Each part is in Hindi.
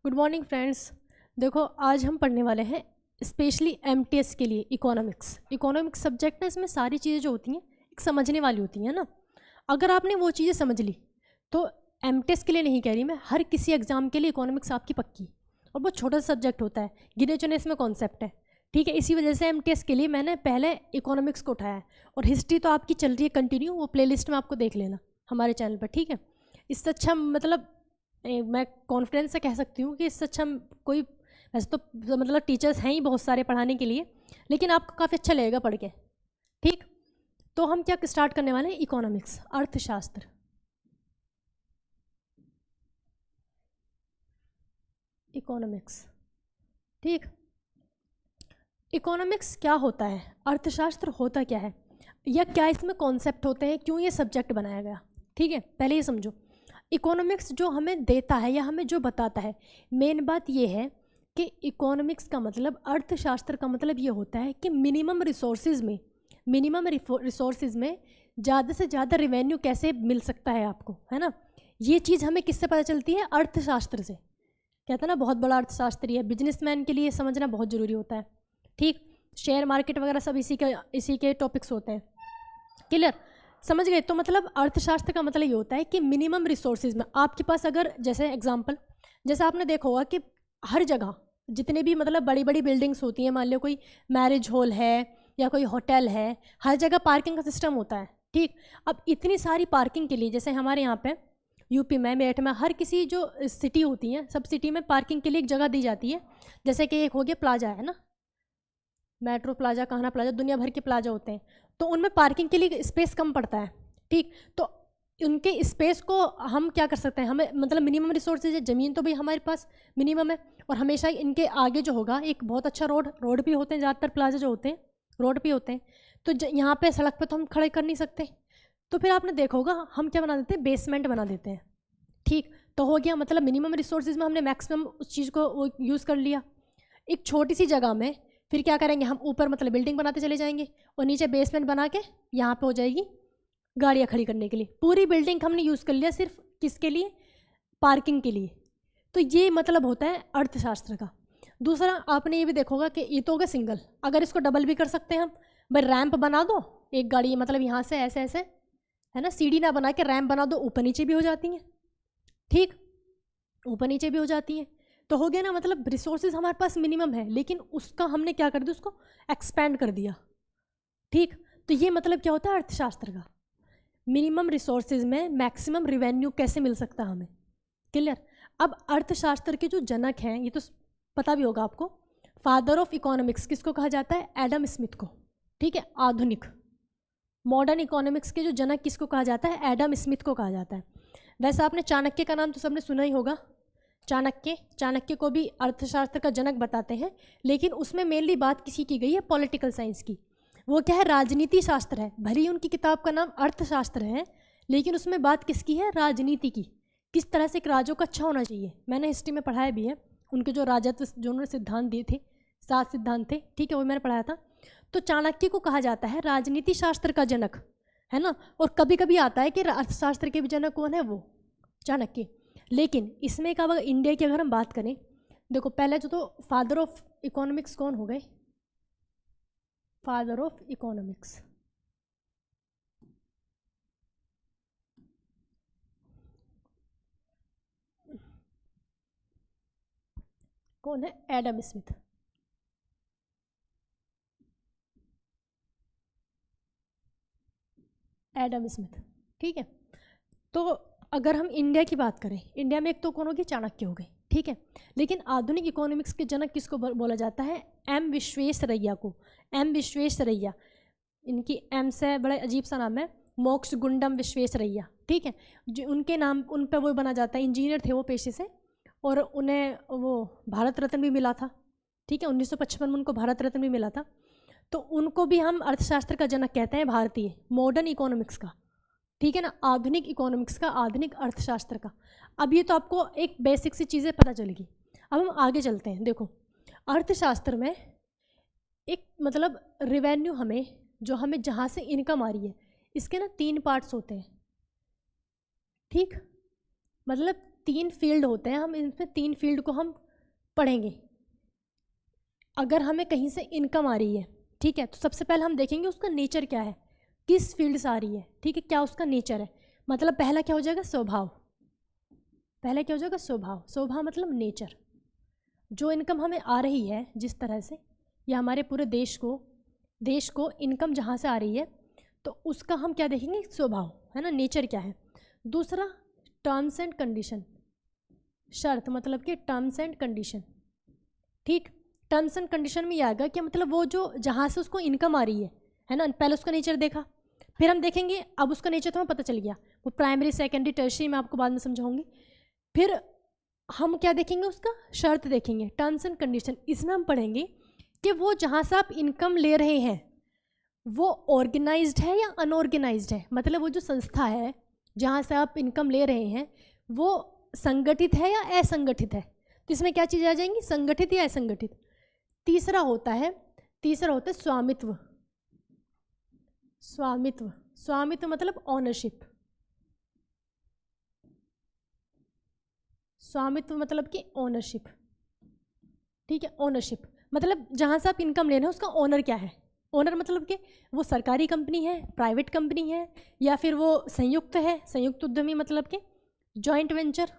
Good morning friends. देखो आज हम पढ़ने वाले हैं स्पेशली एमटीएस के लिए इकोनॉमिक्स सब्जेक्ट है। इसमें सारी चीज़ें जो होती हैं एक समझने वाली होती हैं ना। अगर आपने वो चीज़ें समझ ली तो एमटीएस के लिए नहीं कह रही मैं, हर किसी एग्जाम के लिए इकोनॉमिक्स आपकी पक्की। और बहुत छोटा सब्जेक्ट होता है, गिने चुने इसमें कॉन्सेप्ट है, ठीक है। इसी वजह से एमटीएस के लिए मैंने पहले इकोनॉमिक्स को उठाया है। और हिस्ट्री तो आपकी चल रही है कंटिन्यू, वो प्लेलिस्ट में आपको देख लेना हमारे चैनल पर, ठीक है। इससे अच्छा मतलब मैं कॉन्फिडेंस से कह सकती हूँ कि इससे अच्छा कोई, वैसे तो मतलब टीचर्स हैं ही बहुत सारे पढ़ाने के लिए, लेकिन आपको काफ़ी अच्छा लगेगा पढ़ के, ठीक। तो हम क्या स्टार्ट करने वाले हैं, इकोनॉमिक्स, अर्थशास्त्र। इकोनॉमिक्स, ठीक। इकोनॉमिक्स क्या होता है, अर्थशास्त्र होता क्या है, या क्या इसमें कॉन्सेप्ट होते हैं, क्यों ये सब्जेक्ट बनाया गया, ठीक है। पहले ये समझो, इकोनॉमिक्स जो हमें देता है या हमें जो बताता है, मेन बात ये है कि इकोनॉमिक्स का मतलब, अर्थशास्त्र का मतलब ये होता है कि मिनिमम रिसोर्सेज में ज़्यादा से ज़्यादा रिवेन्यू कैसे मिल सकता है आपको, है ना। ये चीज़ हमें किससे पता चलती है, अर्थशास्त्र से। कहते हैं ना बहुत बड़ा अर्थशास्त्री है, बिजनेसमैन के लिए समझना बहुत ज़रूरी होता है, ठीक। शेयर मार्केट वगैरह सब इसी के टॉपिक्स होते हैं, क्लियर, समझ गए। तो मतलब अर्थशास्त्र का मतलब ये होता है कि मिनिमम रिसोर्सेज में आपके पास, अगर जैसे एग्जांपल, जैसे आपने देखा होगा कि हर जगह जितने भी मतलब बड़ी बड़ी बिल्डिंग्स होती हैं, मान लो कोई मैरिज हॉल है या कोई होटल है, हर जगह पार्किंग का सिस्टम होता है, ठीक। अब इतनी सारी पार्किंग के लिए, जैसे हमारे यहाँ पे यूपी में, मेरठ में, हर किसी जो सिटी होती हैं सब सिटी में पार्किंग के लिए एक जगह दी जाती है। जैसे कि एक हो गया प्लाजा, है ना, मेट्रो प्लाजा, कान्हा प्लाजा, दुनिया भर के प्लाजा होते हैं, तो उनमें पार्किंग के लिए स्पेस कम पड़ता है, ठीक। तो उनके स्पेस को हम क्या कर सकते हैं, हमें मतलब मिनिमम रिसोर्सेज है, ज़मीन तो भाई हमारे पास मिनिमम है, और हमेशा इनके आगे जो होगा एक बहुत अच्छा रोड भी होते हैं, ज़्यादातर प्लाजा जो होते हैं रोड भी होते हैं। तो यहाँ पे सड़क पे तो हम खड़े कर नहीं सकते, तो फिर आपने देखा होगा हम क्या बना देते हैं, बेसमेंट बना देते हैं, ठीक। तो हो गया मतलब मिनिमम रिसोर्सेज में हमने मैक्सिमम उस चीज़ को वो यूज़ कर लिया। एक छोटी सी जगह में फिर क्या करेंगे हम, ऊपर मतलब बिल्डिंग बनाते चले जाएंगे, और नीचे बेसमेंट बना के यहाँ पे हो जाएगी गाड़ियाँ खड़ी करने के लिए। पूरी बिल्डिंग हमने यूज़ कर लिया सिर्फ किसके लिए, पार्किंग के लिए। तो ये मतलब होता है अर्थशास्त्र का। दूसरा आपने ये भी देखा होगा कि ये तो होगा सिंगल, अगर इसको डबल भी कर सकते हैं हम, भाई रैंप बना दो एक गाड़ी, मतलब यहाँ से ऐसे ऐसे, है ना, सीढ़ी ना बना के रैंप बना दो, ऊपर नीचे भी हो जाती हैं, ठीक, ऊपर नीचे भी हो जाती हैं। तो हो गया ना, मतलब रिसोर्सेज हमारे पास मिनिमम है, लेकिन उसका हमने क्या कर दिया, उसको एक्सपेंड कर दिया, ठीक। तो ये मतलब क्या होता है अर्थशास्त्र का, मिनिमम रिसोर्सेज में मैक्सिमम रिवेन्यू कैसे मिल सकता है हमें, क्लियर। अब अर्थशास्त्र के जो जनक हैं, ये तो पता भी होगा आपको, फादर ऑफ इकोनॉमिक्स किसको कहा जाता है, एडम स्मिथ को, ठीक है। आधुनिक मॉडर्न इकोनॉमिक्स के जो जनक किसको कहा जाता है, एडम स्मिथ को कहा जाता है। वैसे आपने चाणक्य का नाम तो सबने सुना ही होगा, चाणक्य को भी अर्थशास्त्र का जनक बताते हैं, लेकिन उसमें मेनली बात किसी की गई है, पॉलिटिकल साइंस की। वो क्या है, राजनीति शास्त्र है। भले ही उनकी किताब का नाम अर्थशास्त्र है, लेकिन उसमें बात किसकी है, राजनीति की, किस तरह से एक राजों का अच्छा होना चाहिए। मैंने हिस्ट्री में पढ़ाया भी है, उनके जो राजत्व जो उन्होंने सिद्धांत दिए थे, 7 सिद्धांत थे, ठीक है, वो मैंने पढ़ाया था। तो चाणक्य को कहा जाता है राजनीति शास्त्र का जनक, है ना। और कभी कभी आता है कि अर्थशास्त्र के भी जनक कौन है, वो चाणक्य। लेकिन इसमें का अगर इंडिया की अगर हम बात करें, देखो पहले जो तो फादर ऑफ इकोनॉमिक्स कौन हो गए, फादर ऑफ इकोनॉमिक्स कौन है, एडम स्मिथ। एडम स्मिथ, ठीक है। तो अगर हम इंडिया की बात करें, इंडिया में एक तो कौन हो गए, चाणक्य हो गए, ठीक है। लेकिन आधुनिक इकोनॉमिक्स के जनक किसको बोला जाता है, एम विश्वेश्वरैया को। एम विश्वेश्वरैया, इनकी एम से बड़ा अजीब सा नाम है, मोक्ष गुंडम विश्वेश्वरैया, ठीक है। जो उनके नाम, उन पर वो बना जाता है, इंजीनियर थे वो पेशे से, और उन्हें वो भारत रत्न भी मिला था, ठीक है। 1955 में उनको भारत रत्न भी मिला था। तो उनको भी हम अर्थशास्त्र का जनक कहते हैं, भारतीय मॉडर्न इकोनॉमिक्स का, ठीक है ना, आधुनिक इकोनॉमिक्स का, आधुनिक अर्थशास्त्र का। अब ये तो आपको एक बेसिक सी चीज़ें पता चलेगी। अब हम आगे चलते हैं। देखो अर्थशास्त्र में एक मतलब रिवेन्यू, हमें जो हमें जहाँ से इनकम आ रही है, इसके ना 3 पार्ट्स होते हैं, ठीक। मतलब 3 फील्ड होते हैं, हम इसमें 3 फील्ड को हम पढ़ेंगे। अगर हमें कहीं से इनकम आ रही है, ठीक है, तो सबसे पहले हम देखेंगे उसका नेचर क्या है, किस फील्ड से आ रही है, ठीक है, क्या उसका नेचर है। मतलब पहला क्या हो जाएगा, स्वभाव। पहले क्या हो जाएगा, स्वभाव। स्वभाव मतलब नेचर। जो इनकम हमें आ रही है जिस तरह से, या हमारे पूरे देश को इनकम जहाँ से आ रही है, तो उसका हम क्या देखेंगे, स्वभाव, है ना, नेचर क्या है। दूसरा टर्म्स एंड कंडीशन, शर्त मतलब कि टर्म्स एंड कंडीशन, ठीक। टर्म्स एंड कंडीशन में ये आएगा कि मतलब वो जो जहाँ से उसको इनकम आ रही है ना, पहले उसका नेचर देखा, फिर हम देखेंगे, अब उसका नेचर तो हमें पता चल गया, वो प्राइमरी सेकेंडरी टर्शियरी मैं आपको बाद में समझाऊंगी। फिर हम क्या देखेंगे, उसका शर्त देखेंगे, टर्म्स एंड कंडीशन। इसमें हम पढ़ेंगे कि वो जहाँ से आप इनकम ले रहे हैं वो ऑर्गेनाइज्ड है या अनऑर्गेनाइज्ड है। मतलब वो जो संस्था है जहाँ से आप इनकम ले रहे हैं वो संगठित है या असंगठित है। तो इसमें क्या चीज़ें आ जाएंगी, संगठित या असंगठित। तीसरा होता है स्वामित्व। स्वामित्व मतलब ऑनरशिप। स्वामित्व मतलब कि ऑनरशिप, ठीक है। ऑनरशिप मतलब जहाँ से आप इनकम ले रहे हैं उसका ओनर क्या है। ओनर मतलब कि वो सरकारी कंपनी है, प्राइवेट कंपनी है, या फिर वो संयुक्त है, संयुक्त उद्यमी मतलब कि जॉइंट वेंचर,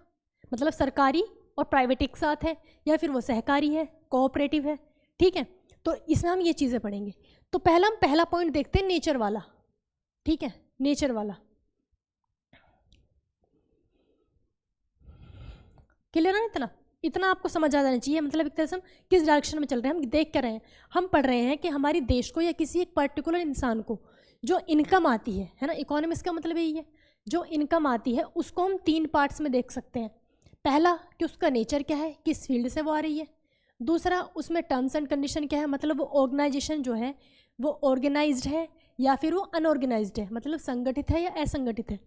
मतलब सरकारी और प्राइवेट एक साथ है, या फिर वो सहकारी है, कोऑपरेटिव है, ठीक है। तो इसमें हम ये चीज़ें पढ़ेंगे। तो हम पहला पॉइंट देखते हैं नेचर वाला, ठीक है, नेचर वाला। क्लियर है ना, इतना आपको समझ आ जाना चाहिए। मतलब एक तरह से हम किस डायरेक्शन में चल रहे हैं, हम देख कर रहे हैं, हम पढ़ रहे हैं कि हमारी देश को या किसी एक पर्टिकुलर इंसान को जो इनकम आती है ना, इकोनॉमिक्स का मतलब यही है, जो इनकम आती है उसको हम 3 पार्ट्स में देख सकते हैं। पहला कि उसका नेचर क्या है, किस फील्ड से वो आ रही है। दूसरा उसमें टर्म्स एंड कंडीशन क्या है, मतलब वो ऑर्गेनाइजेशन जो है वो ऑर्गेनाइज्ड है या फिर वो अनऑर्गेनाइज्ड है, मतलब संगठित है या असंगठित है।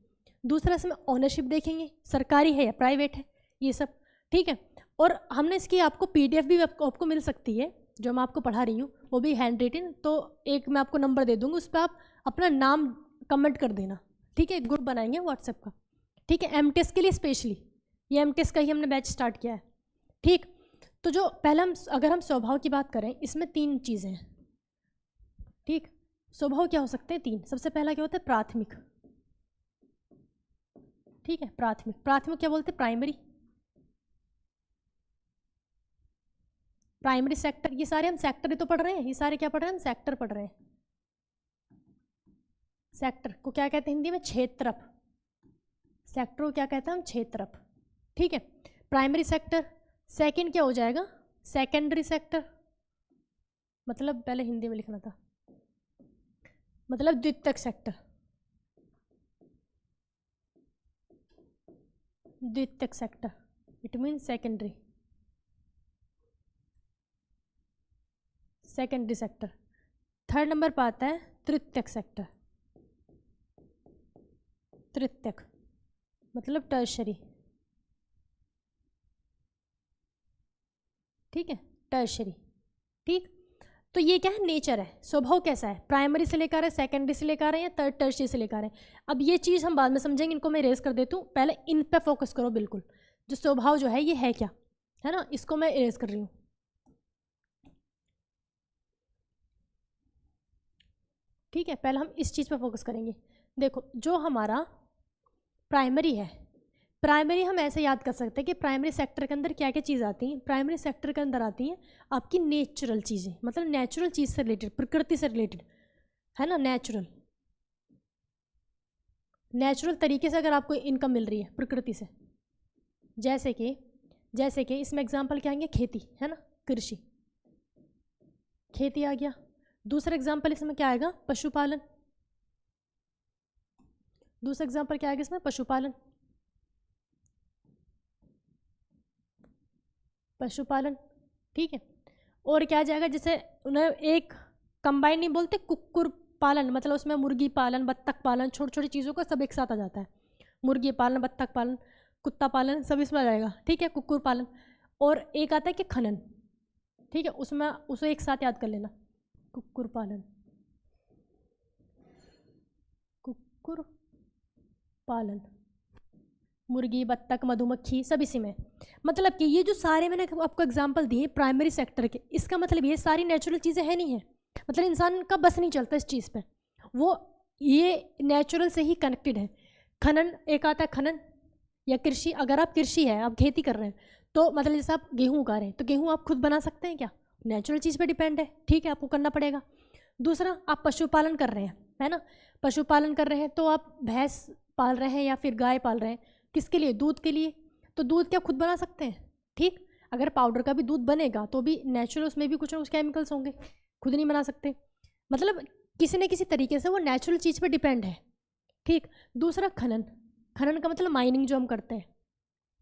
दूसरा इसमें ओनरशिप देखेंगे, सरकारी है या प्राइवेट है, ये सब, ठीक है। और हमने इसकी आपको PDF भी आपको मिल सकती है, जो मैं आपको पढ़ा रही हूँ, वो भी हैंड रिटन। तो एक मैं आपको नंबर दे दूँगी, उस पर आप अपना नाम कमेंट कर देना, ठीक है। ग्रुप बनाएंगे व्हाट्सएप का, ठीक है, MTS के लिए स्पेशली, ये MTS का ही हमने बैच स्टार्ट किया है, ठीक। तो जो पहले अगर हम स्वभाव की बात करें, इसमें 3 चीज़ें हैं, ठीक। स्वभाव क्या हो सकते हैं, 3। सबसे पहला क्या होता है, प्राथमिक, ठीक है। प्राथमिक क्या बोलते हैं, प्राइमरी सेक्टर। ये सारे हम सेक्टर ही तो पढ़ रहे हैं, ये सारे क्या पढ़ रहे हैं, हम सेक्टर पढ़ रहे हैं। सेक्टर को क्या कहते हैं हिंदी में, क्षेत्रफ। सेक्टर को क्या कहते हैं हम, क्षेत्रफ, ठीक है। Primary sector. सेकंड क्या हो जाएगा, सेकेंडरी सेक्टर, मतलब पहले हिंदी में लिखना था, मतलब द्वितीयक सेक्टर। द्वितीयक sector it mean secondary sector. Third number पर आता है तृतीयक सेक्टर। तृतीयक मतलब टर्शरी, ठीक है, टर्शरी, ठीक। तो ये क्या है, नेचर है, स्वभाव कैसा है, प्राइमरी से लेकर है, सेकेंडरी से लेकर है, या थर्ड टर्शरी से लेकर है। अब ये चीज़ हम बाद में समझेंगे, इनको मैं रेस कर देती हूँ, पहले इन पे फोकस करो बिल्कुल। जो स्वभाव जो है ये है क्या, है ना, इसको मैं इरेज कर रही हूँ, ठीक है। पहले हम इस चीज़ पे फोकस करेंगे। देखो जो हमारा प्राइमरी है, प्राइमरी हम ऐसे याद कर सकते हैं कि प्राइमरी सेक्टर के अंदर क्या क्या चीज़ आती हैं। प्राइमरी सेक्टर के अंदर आती हैं आपकी नेचुरल चीज़ें, मतलब नेचुरल चीज़ से रिलेटेड, प्रकृति से रिलेटेड, है ना, नेचुरल तरीके से अगर आपको इनकम मिल रही है प्रकृति से, जैसे कि इसमें एग्जांपल क्या आएंगे, खेती, है ना, कृषि, खेती आ गया। दूसरा एग्जांपल इसमें क्या आएगा, पशुपालन। दूसरा एग्जांपल क्या आएगा इसमें, पशुपालन, ठीक है। और क्या आ जाएगा, जैसे उन्हें एक कंबाइन नहीं बोलते, कुक्कुर पालन, मतलब उसमें मुर्गी पालन, बत्तख पालन, छोटी छोटी चीज़ों का सब एक साथ आ जाता है। मुर्गी पालन, बत्तख पालन, कुत्ता पालन, सब इसमें आ जाएगा, ठीक है, कुक्कुर पालन। और एक आता है कि खनन, ठीक है, उसमें उसे एक साथ याद कर लेना, कुक्कुर पालन। मुर्गी, बत्तख, मधुमक्खी, सब इसी में। मतलब कि ये जो सारे मैंने आपको एग्जांपल दिए प्राइमरी सेक्टर के, इसका मतलब ये सारी नेचुरल चीज़ें हैं नहीं है, मतलब इंसान का बस नहीं चलता इस चीज़ पे, वो ये नेचुरल से ही कनेक्टेड है। खनन एक आता है, खनन या कृषि। अगर आप कृषि है, आप खेती कर रहे हैं, तो मतलब जैसे आप गेहूँ उगा रहे हैं, तो गेहूँ आप खुद बना सकते हैं क्या? नेचुरल चीज़ पे डिपेंड है, ठीक है, आपको करना पड़ेगा। दूसरा, आप पशुपालन कर रहे हैं, है ना, पशुपालन कर रहे हैं, तो आप भैंस पाल रहे हैं या फिर गाय पाल रहे हैं, किसके लिए? दूध के लिए। तो दूध क्या खुद बना सकते हैं? ठीक, अगर पाउडर का भी दूध बनेगा तो भी नेचुरल, उसमें भी कुछ ना कुछ केमिकल्स होंगे, खुद नहीं बना सकते। मतलब किसी न किसी तरीके से वो नेचुरल चीज़ पे डिपेंड है, ठीक। दूसरा, खनन। खनन का मतलब माइनिंग जो हम करते हैं,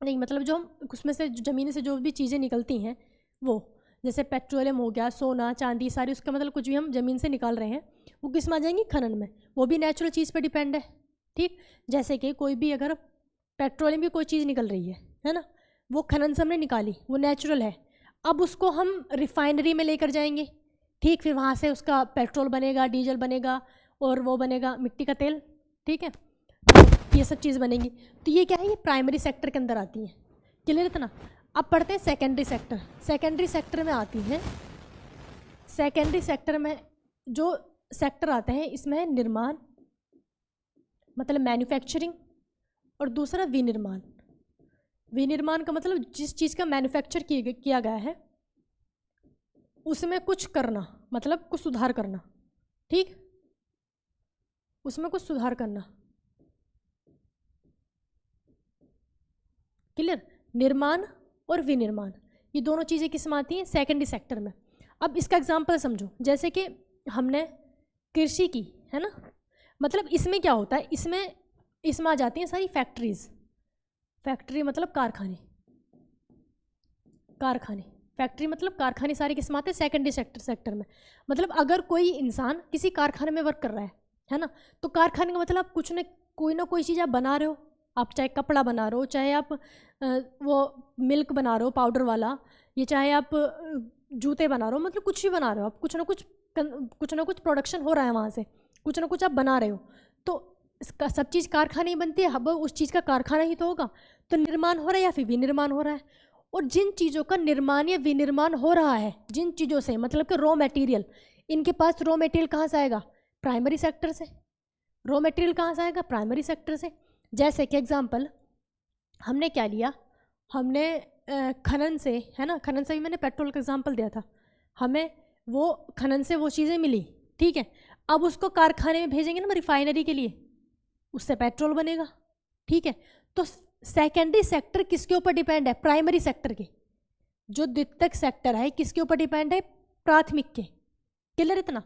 नहीं मतलब जो हम उसमें से ज़मीन से जो भी चीज़ें निकलती हैं, वो जैसे पेट्रोलियम हो गया, सोना चांदी, सारी, उसका मतलब कुछ भी हम ज़मीन से निकाल रहे हैं, वो किस में आ जाएंगी? खनन में। वो भी नेचुरल चीज़ पे डिपेंड है, ठीक। जैसे कि कोई भी अगर पेट्रोलियम की कोई चीज़ निकल रही है ना, वो खनन से हमने निकाली, वो नेचुरल है। अब उसको हम रिफाइनरी में लेकर जाएंगे, ठीक, फिर वहाँ से उसका पेट्रोल बनेगा, डीजल बनेगा, और वो बनेगा मिट्टी का तेल, ठीक है, तो ये सब चीज़ बनेंगी। तो ये क्या है? ये प्राइमरी सेक्टर के अंदर आती है, क्लियर इतना। अब पढ़ते हैं सेकेंडरी सेक्टर। सेकेंडरी सेक्टर में आती है, सेकेंडरी सेक्टर में जो सेक्टर आते हैं, इसमें है निर्माण, मतलब मैन्युफैक्चरिंग, और दूसरा विनिर्माण। विनिर्माण का मतलब जिस चीज़ का मैन्युफैक्चर किया गया है उसमें कुछ करना, मतलब कुछ सुधार करना, ठीक, उसमें कुछ सुधार करना, क्लियर। निर्माण और विनिर्माण, ये दोनों चीज़ें किस में आती हैं? सेकेंडरी सेक्टर में। अब इसका एग्जांपल समझो, जैसे कि हमने कृषि की, है ना, मतलब इसमें क्या होता है, इसमें आ जाती हैं सारी फैक्ट्रीज। फैक्ट्री मतलब कारखाने, कारखाने, फैक्ट्री मतलब कारखाने, सारे किस में आते हैं? सेकेंडरी सेक्टर में। मतलब अगर कोई इंसान किसी कारखाने में वर्क कर रहा है ना, तो कारखाने का मतलब कुछ न कोई चीज़ आप बना रहे हो, आप चाहे कपड़ा बना रहे हो, चाहे आप वो मिल्क बना रहे हो पाउडर वाला, ये चाहे आप जूते बना रहे हो, मतलब कुछ भी बना रहे हो आप, कुछ ना कुछ प्रोडक्शन हो रहा है वहाँ से, कुछ ना कुछ आप बना रहे हो, तो इसका सब चीज़ कारखाने ही बनती है, अब उस चीज़ का कारखाना ही तो होगा। तो निर्माण हो रहा है या फिर विनिर्माण हो रहा है, और जिन चीज़ों का निर्माण या विनिर्माण हो रहा है, जिन चीज़ों से मतलब कि रॉ मटेरियल, इनके पास रॉ मटेरियल कहाँ से आएगा? प्राइमरी सेक्टर से। रॉ मटेरियल कहाँ से आएगा? प्राइमरी सेक्टर से। जैसे कि एग्जांपल हमने क्या लिया, हमने खनन से, है ना, खनन से भी मैंने पेट्रोल का एग्जांपल दिया था, हमें वो खनन से वो चीज़ें मिली, ठीक है, अब उसको कारखाने में भेजेंगे ना रिफाइनरी के लिए, उससे पेट्रोल बनेगा, ठीक है। तो सेकेंडरी सेक्टर किसके ऊपर डिपेंड है? प्राइमरी सेक्टर के। जो द्वितीयक सेक्टर है किसके ऊपर डिपेंड है? प्राथमिक के, क्लियर इतना।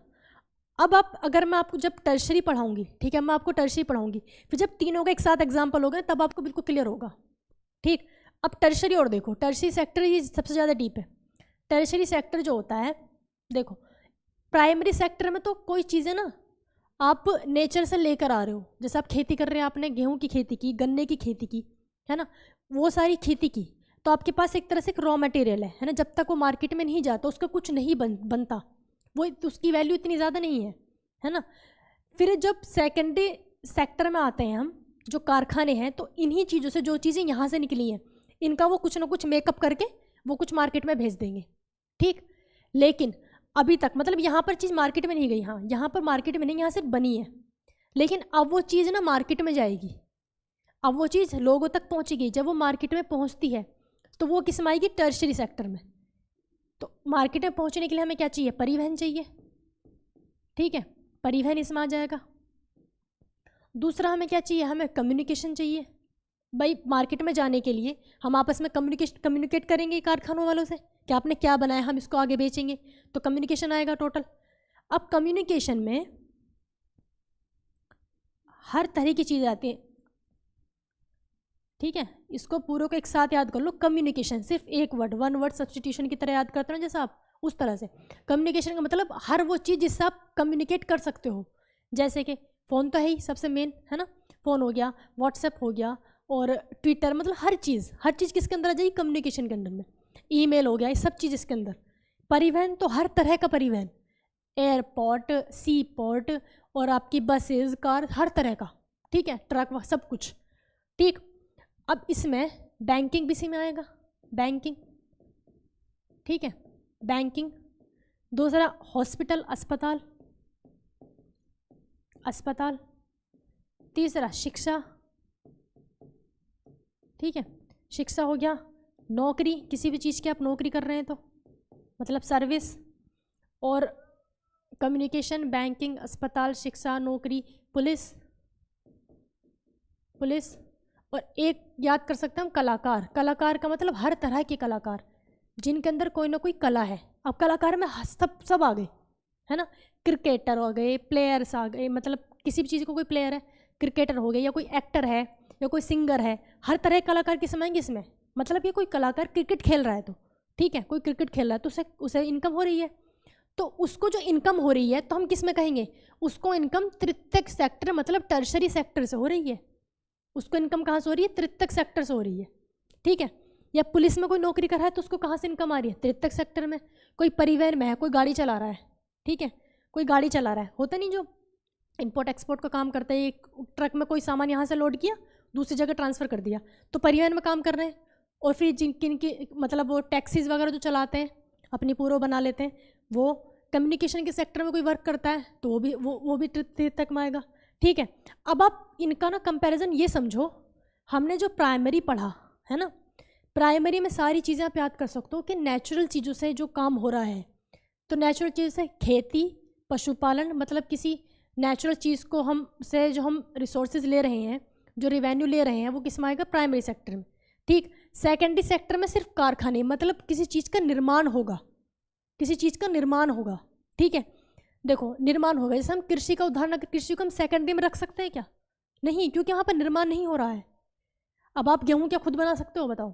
अब आप, अगर मैं आपको जब टर्शरी पढ़ाऊंगी, ठीक है, मैं आपको टर्शरी पढ़ाऊंगी, फिर जब तीनों का एक साथ एग्जाम्पल होगा तब आपको बिल्कुल क्लियर होगा, ठीक। अब टर्शरी और देखो, टर्शरी सेक्टर ही सबसे ज़्यादा डीप है। टर्शरी सेक्टर जो होता है, देखो प्राइमरी सेक्टर में तो कोई चीज़ें ना आप नेचर से लेकर आ रहे हो, जैसे आप खेती कर रहे हैं, आपने गेहूं की खेती की, गन्ने की खेती की, है ना, वो सारी खेती की, तो आपके पास एक तरह से एक रॉ मटेरियल है ना, जब तक वो मार्केट में नहीं जाता उसका कुछ नहीं बनता, वो उसकी वैल्यू इतनी ज़्यादा नहीं है ना। फिर जब सेकेंडरी सेक्टर में आते हैं हम, जो कारखाने हैं, तो इन्हीं चीज़ों से जो चीज़ें यहाँ से निकली हैं, इनका वो कुछ ना कुछ मेकअप करके वो कुछ मार्केट में भेज देंगे, ठीक। लेकिन अभी तक मतलब यहाँ पर चीज़ मार्केट में नहीं गई, हाँ यहाँ पर मार्केट में नहीं, यहाँ सिर्फ बनी है, लेकिन अब वो चीज़ ना मार्केट में जाएगी, अब वो चीज़ लोगों तक पहुँचेगी। जब वो मार्केट में पहुँचती है तो वो किस में आएगी? टर्शरी सेक्टर में। तो मार्केट में पहुँचने के लिए हमें क्या चाहिए? परिवहन चाहिए, ठीक है, परिवहन इसमें आ जाएगा। दूसरा हमें क्या चाहिए? हमें कम्युनिकेशन चाहिए। भाई मार्केट में जाने के लिए हम आपस में कम्युनिकेट करेंगे कारखानों वालों से कि आपने क्या बनाया, हम इसको आगे बेचेंगे, तो कम्युनिकेशन आएगा टोटल। अब कम्युनिकेशन में हर तरह की चीज़ें आती हैं, ठीक है, इसको पूरे को एक साथ याद कर लो। कम्युनिकेशन सिर्फ एक वर्ड, वन वर्ड सब्स्टिट्यूशन की तरह याद करते हो जैसा आप, उस तरह से कम्युनिकेशन का मतलब हर वो चीज़ जिससे आप कम्युनिकेट कर सकते हो। जैसे कि फ़ोन तो है ही सबसे मेन, है ना, फ़ोन हो गया, व्हाट्सएप हो गया और ट्विटर, मतलब हर चीज़ किसके अंदर आ जाएगी? कम्युनिकेशन के अंदर में। ईमेल हो गया, ये सब चीज़ इसके अंदर। परिवहन तो हर तरह का परिवहन, एयरपोर्ट, सी पोर्ट और आपकी बसेज, कार, हर तरह का, ठीक है, ट्रक, सब कुछ, ठीक। अब इसमें बैंकिंग भी इसी में आएगा, बैंकिंग, ठीक है, बैंकिंग। दूसरा हॉस्पिटल, अस्पताल, अस्पताल। तीसरा शिक्षा, ठीक है, शिक्षा हो गया। नौकरी, किसी भी चीज़ की आप नौकरी कर रहे हैं तो मतलब सर्विस। और कम्युनिकेशन, बैंकिंग, अस्पताल, शिक्षा, नौकरी, पुलिस, पुलिस। और एक याद कर सकते हैं हम, कलाकार। कलाकार का मतलब हर तरह के कलाकार जिनके अंदर कोई ना कोई कला है। अब कलाकार में सब आ गए, है ना, क्रिकेटर हो गए, प्लेयर्स आ गए, मतलब किसी भी चीज़ को कोई प्लेयर है, क्रिकेटर हो गए, या कोई एक्टर है, या कोई सिंगर है, हर तरह के कलाकार किस में आएंगे इसमें। मतलब ये कोई कलाकार क्रिकेट खेल रहा है तो ठीक है, कोई क्रिकेट खेल रहा है तो उसे इनकम हो रही है, तो उसको जो इनकम हो रही है तो हम किस में कहेंगे, उसको इनकम तृतीयक सेक्टर मतलब टर्शरी सेक्टर से हो रही है। उसको इनकम कहाँ से हो रही है, तृतीयक सेक्टर से हो रही है, ठीक है। या पुलिस में कोई नौकरी कर रहा है तो उसको कहाँ से इनकम आ रही है, तृतीयक सेक्टर में। कोई परिवहन में है, कोई गाड़ी चला रहा है, ठीक है, कोई गाड़ी चला रहा है, होता नहीं जो इंपोर्ट एक्सपोर्ट का काम करता है, एक ट्रक में कोई सामान यहाँ से लोड किया दूसरी जगह ट्रांसफ़र कर दिया, तो परिवहन में काम कर रहे हैं। और फिर जिनकी मतलब वो टैक्सीज वगैरह जो चलाते हैं, अपनी पूरा बना लेते हैं, वो कम्युनिकेशन के सेक्टर में कोई वर्क करता है तो वो भी तृतीयक में आएगा, ठीक है। अब आप इनका ना कंपैरिजन ये समझो, हमने जो प्राइमरी पढ़ा है ना, प्राइमरी में सारी चीज़ें आप याद कर सकते हो कि नेचुरल चीज़ों से जो काम हो रहा है, तो नेचुरल चीज़ से खेती, पशुपालन, मतलब किसी नेचुरल चीज़ को हम से जो हम रिसोर्सेज ले रहे हैं, जो रेवेन्यू ले रहे हैं, वो किस में आएगा, प्राइमरी सेक्टर में, ठीक। सेकेंडरी सेक्टर में सिर्फ कारखाने, मतलब किसी चीज़ का निर्माण होगा, किसी चीज़ का निर्माण होगा, ठीक है। देखो निर्माण होगा, जैसे हम कृषि का उदाहरण, अगर कृषि को हम सेकेंडरी में रख सकते हैं क्या, नहीं, क्योंकि यहाँ पर निर्माण नहीं हो रहा है। अब आप गेहूँ क्या खुद बना सकते हो, बताओ,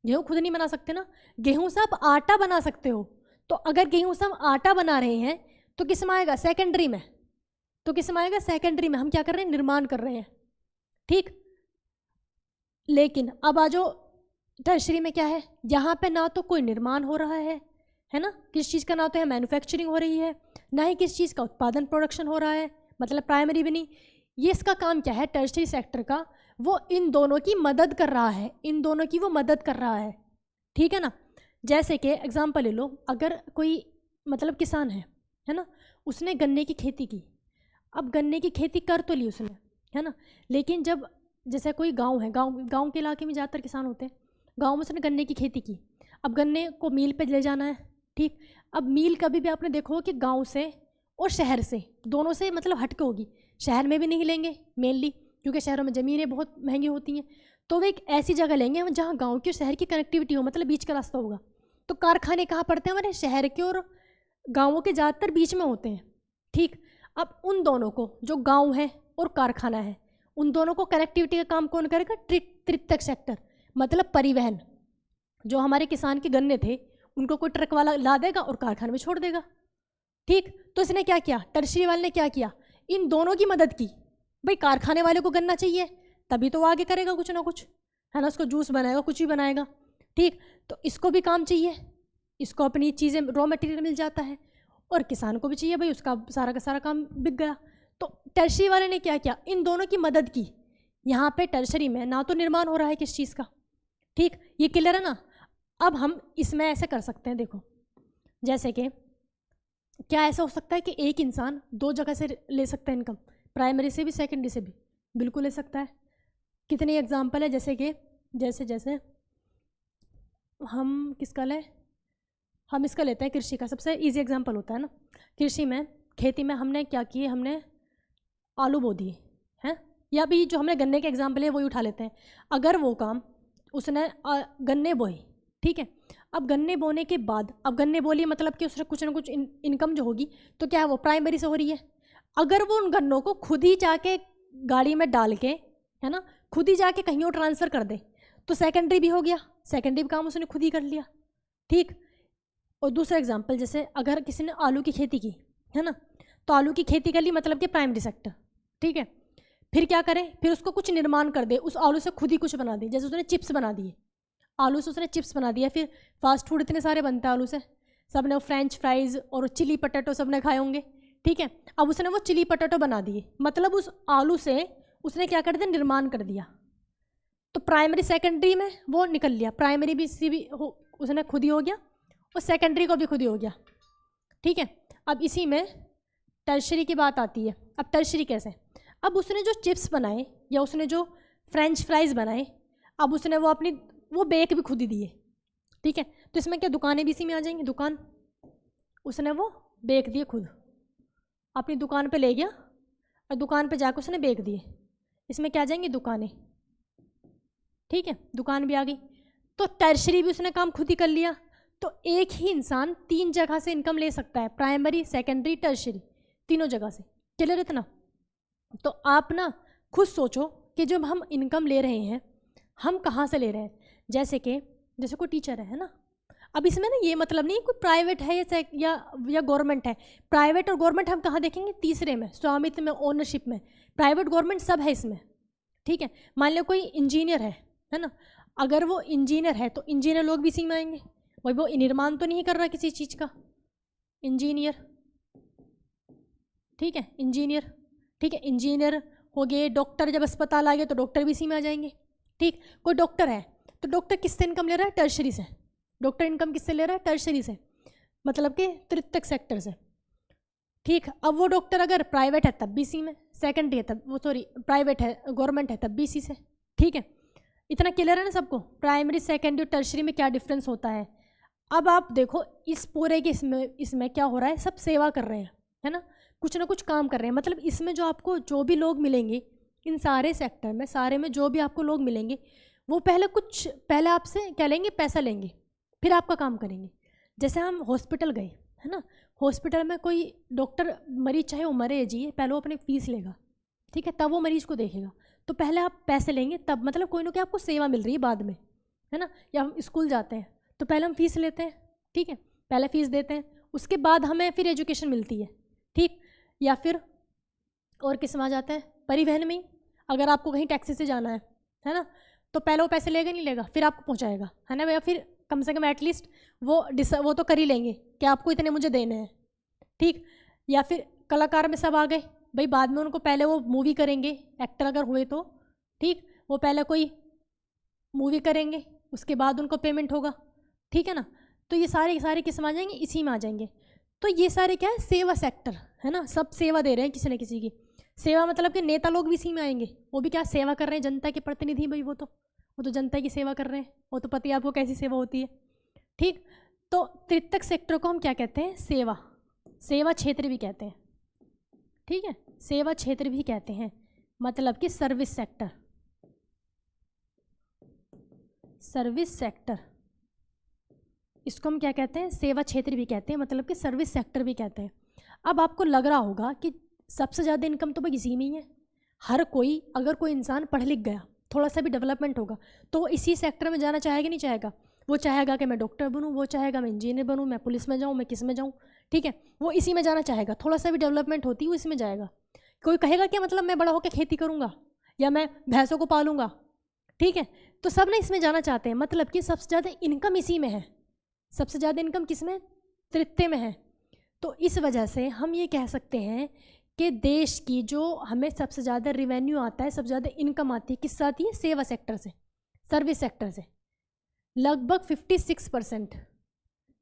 गेहूँ खुद नहीं बना सकते ना, गेहूँ से आप आटा बना सकते हो, तो अगर गेहूँ से हम आटा बना रहे हैं तो किस में आएगा, सेकेंडरी में, तो किस में आएगा, सेकेंडरी में। हम क्या कर रहे हैं, निर्माण कर रहे हैं, ठीक। लेकिन अब आ जाओ टर्शरी में, क्या है, यहाँ पे ना तो कोई निर्माण हो रहा है ना, किस चीज़ का ना तो है मैन्युफैक्चरिंग हो रही है, ना ही किस चीज़ का उत्पादन प्रोडक्शन हो रहा है, मतलब प्राइमरी भी नहीं। ये इसका काम क्या है, टर्शरी सेक्टर का, वो इन दोनों की मदद कर रहा है, इन दोनों की वो मदद कर रहा है, ठीक है ना। जैसे कि एग्जांपल ले लो, अगर कोई मतलब किसान है ना, उसने गन्ने की खेती की। अब गन्ने की खेती कर तो ली उसने, है ना, लेकिन जब जैसे कोई गांव है, गांव के इलाके में ज़्यादातर किसान होते हैं, गांव में उसने गन्ने की खेती की। अब गन्ने को मील पे ले जाना है, ठीक। अब मील कभी भी आपने देखो कि गांव से और शहर से, दोनों से मतलब हटके होगी, शहर में भी नहीं लेंगे मेनली, क्योंकि शहरों में ज़मीनें बहुत महंगी होती हैं, तो वे एक ऐसी जगह लेंगे जहाँ गांव की और शहर की कनेक्टिविटी हो, मतलब बीच का रास्ता होगा। तो कारखाने कहाँ पड़ते हैं, हमारे शहर के और गाँवों के ज़्यादातर बीच में होते हैं, ठीक। अब उन दोनों को, जो गाँव है और कारखाना है, उन दोनों को कनेक्टिविटी का काम कौन करेगा, तृतीयक सेक्टर, मतलब परिवहन। जो हमारे किसान के गन्ने थे उनको कोई ट्रक वाला ला देगा और कारखाने में छोड़ देगा, ठीक। तो इसने क्या किया, टर्शरी वाले ने क्या किया, इन दोनों की मदद की। भाई कारखाने वाले को गन्ना चाहिए तभी तो वो आगे करेगा कुछ ना कुछ, है ना, उसको जूस बनाएगा, कुछ भी बनाएगा, ठीक। तो इसको भी काम चाहिए, इसको अपनी चीज़ें रॉ मटेरियल मिल जाता है, और किसान को भी चाहिए, भाई उसका सारा का सारा काम बिक गया। तो टर्शरी वाले ने क्या किया, इन दोनों की मदद की। यहाँ पे टर्शरी में ना तो निर्माण हो रहा है किस चीज़ का, ठीक, ये क्लियर है ना। अब हम इसमें ऐसे कर सकते हैं, देखो, जैसे कि क्या ऐसा हो सकता है कि एक इंसान दो जगह से ले सकता है इनकम, प्राइमरी से भी सेकेंडरी से भी, बिल्कुल ले सकता है। कितने एग्जाम्पल है, जैसे कि जैसे हम किसका लें, हम इसका लेते हैं कृषि का, सबसे इजी एग्जांपल होता है ना। कृषि में, खेती में हमने क्या किए, हमने आलू बो दिए हैं, या भी जो हमने गन्ने के एग्जांपल है वही उठा लेते हैं। अगर वो काम उसने गन्ने बोए, ठीक है। अब गन्ने बोने के बाद, अब गन्ने बोली मतलब कि उससे कुछ ना कुछ इनकम जो होगी, तो क्या है वो प्राइमरी से हो रही है। अगर वो उन गन्नों को खुद ही जाके गाड़ी में डाल के, है ना, खुद ही जाके कहीं और ट्रांसफ़र कर दे, तो सेकेंडरी भी हो गया, सेकेंडरी काम उसने खुद ही कर लिया, ठीक। और दूसरा एग्जांपल, जैसे अगर किसी ने आलू की खेती की, है ना, तो आलू की खेती कर ली मतलब कि प्राइमरी सेक्टर, ठीक है। फिर क्या करें, फिर उसको कुछ निर्माण कर दे, उस आलू से खुद ही कुछ बना दे, जैसे उसने चिप्स बना दिए, आलू से उसने चिप्स बना दिया। फिर फास्ट फूड इतने सारे बनते हैं आलू से, सब ने फ्रेंच फ्राइज़ और चिली पटेटो सब ने खाए होंगे, ठीक है। अब उसने वो चिली पटेटो बना दिए, मतलब उस आलू से उसने क्या कर दिया, निर्माण कर दिया, तो प्राइमरी सेकेंडरी में वो निकल लिया, प्राइमरी भी सी भी उसने खुद ही हो गया और सेकेंडरी को भी खुद ही हो गया, ठीक है। अब इसी में टर्शरी की बात आती है। अब टर्शरी कैसे, अब उसने जो चिप्स बनाए या उसने जो फ्रेंच फ्राइज़ बनाए, अब उसने वो अपनी वो बेक भी खुद ही दिए, ठीक है। तो इसमें क्या दुकानें भी इसी में आ जाएंगी, दुकान उसने वो बेक दिए खुद, अपनी दुकान पे ले गया और दुकान पे जाकर उसने बेक दिए, इसमें क्या आ जाएंगी दुकानें, ठीक है, दुकान भी आ गई। तो टर्शरी भी उसने काम खुद ही कर लिया। तो एक ही इंसान 3 जगह से इनकम ले सकता है, प्राइमरी सेकेंडरी टर्शरी, तीनों जगह से, क्लियर इतना। तो आप ना खुद सोचो कि जब हम इनकम ले रहे हैं हम कहाँ से ले रहे हैं। जैसे कोई टीचर है ना, अब इसमें ना ये मतलब नहीं कोई प्राइवेट है या गवर्नमेंट है। प्राइवेट और गवर्नमेंट हम कहाँ देखेंगे, तीसरे में, स्वामित्व में, ओनरशिप में, प्राइवेट गवर्नमेंट सब है इसमें, ठीक है। मान लो कोई इंजीनियर है ना, अगर वो इंजीनियर है तो इंजीनियर लोग भी इसी में आएंगे, भाई वो निर्माण तो नहीं कर रहा किसी चीज़ का, इंजीनियर, ठीक है, इंजीनियर, ठीक है, इंजीनियर हो गए। डॉक्टर, जब अस्पताल आ गए तो डॉक्टर भी इसी में आ जाएंगे, ठीक। कोई डॉक्टर है तो डॉक्टर किससे इनकम ले रहा है, टर्शरी से। डॉक्टर इनकम किससे ले रहा है, टर्शरी से, मतलब कि तृतीयक सेक्टर से, ठीक। अब वो डॉक्टर अगर प्राइवेट है तब भी इसी में, सेकेंडरी है तब, वो सॉरी प्राइवेट है, गवर्नमेंट है तब भी इसी से, ठीक है। इतना क्लियर है ना सबको, प्राइमरी सेकेंडरी और टर्शरी में क्या डिफरेंस होता है। अब आप देखो इस पूरे के इसमें क्या हो रहा है, सब सेवा कर रहे हैं, है ना, कुछ ना कुछ काम कर रहे हैं। मतलब इसमें जो आपको जो भी लोग मिलेंगे इन सारे सेक्टर में, सारे में जो भी आपको लोग मिलेंगे वो पहले आपसे क्या लेंगे, पैसा लेंगे, फिर आपका काम करेंगे। जैसे हम हॉस्पिटल गए, है ना, हॉस्पिटल में कोई डॉक्टर, मरीज चाहे वो मरे जिए, पहले वो अपनी फीस लेगा, ठीक है, तब वो मरीज को देखेगा। तो पहले आप पैसे लेंगे तब, मतलब कोई ना कोई आपको सेवा मिल रही है बाद में, है ना। या हम स्कूल जाते हैं तो पहले हम फीस लेते हैं, ठीक है, पहले फीस देते हैं, उसके बाद हमें फिर एजुकेशन मिलती है, ठीक। या फिर और किस में आ जाते हैं, परिवहन में ही, अगर आपको कहीं टैक्सी से जाना है ना, तो पहले वो पैसे लेगा नहीं लेगा, फिर आपको पहुंचाएगा, है ना, या फिर कम से कम एटलीस्ट वो तो कर ही लेंगे कि आपको इतने मुझे देने हैं, ठीक। या फिर कलाकार में सब आ गए भाई, बाद में उनको पहले वो मूवी करेंगे, एक्टर अगर हुए तो, ठीक, वो पहले कोई मूवी करेंगे उसके बाद उनको पेमेंट होगा, ठीक है ना। तो ये सारे किस में आ जाएंगे, इसी में आ जाएंगे। तो ये सारे क्या है, सेवा सेक्टर, है ना, सब सेवा दे रहे हैं किसी न किसी की सेवा। मतलब कि नेता लोग भी इसी में आएंगे, वो भी क्या सेवा कर रहे हैं, जनता के प्रतिनिधि भाई, वो तो जनता की सेवा कर रहे हैं, वो तो पता है आपको कैसी सेवा होती है, ठीक। तो तृतीयक सेक्टर को हम क्या कहते हैं, सेवा क्षेत्र भी कहते हैं, ठीक है, सेवा क्षेत्र भी कहते हैं, मतलब कि सर्विस सेक्टर, इसको हम क्या कहते हैं, सेवा क्षेत्र भी कहते हैं, मतलब कि सर्विस सेक्टर भी कहते हैं। अब आपको लग रहा होगा कि सबसे ज़्यादा इनकम तो भाई इसी में ही है। हर कोई, अगर कोई इंसान पढ़ लिख गया, थोड़ा सा भी डेवलपमेंट होगा तो वो इसी सेक्टर में जाना चाहेगा नहीं चाहेगा, वो चाहेगा कि मैं डॉक्टर बनूं, वो चाहेगा मैं इंजीनियर बनूं, मैं पुलिस में जाऊं, मैं किस में जाऊं, ठीक है, वो इसी में जाना चाहेगा। थोड़ा सा भी डेवलपमेंट होती है वो इसमें जाएगा। कोई कहेगा कि मतलब मैं बड़ा होकर खेती करूँगा या मैं भैंसों को पालूंगा, ठीक है, तो सब ना इसमें जाना चाहते हैं। मतलब कि सबसे ज़्यादा इनकम इसी में है, सबसे ज़्यादा इनकम किस में, तृतीय में है। तो इस वजह से हम ये कह सकते हैं कि देश की जो हमें सबसे ज़्यादा रिवेन्यू आता है, सबसे ज़्यादा इनकम आती है, किससे आती है, सेवा सेक्टर से, सर्विस सेक्टर से। लगभग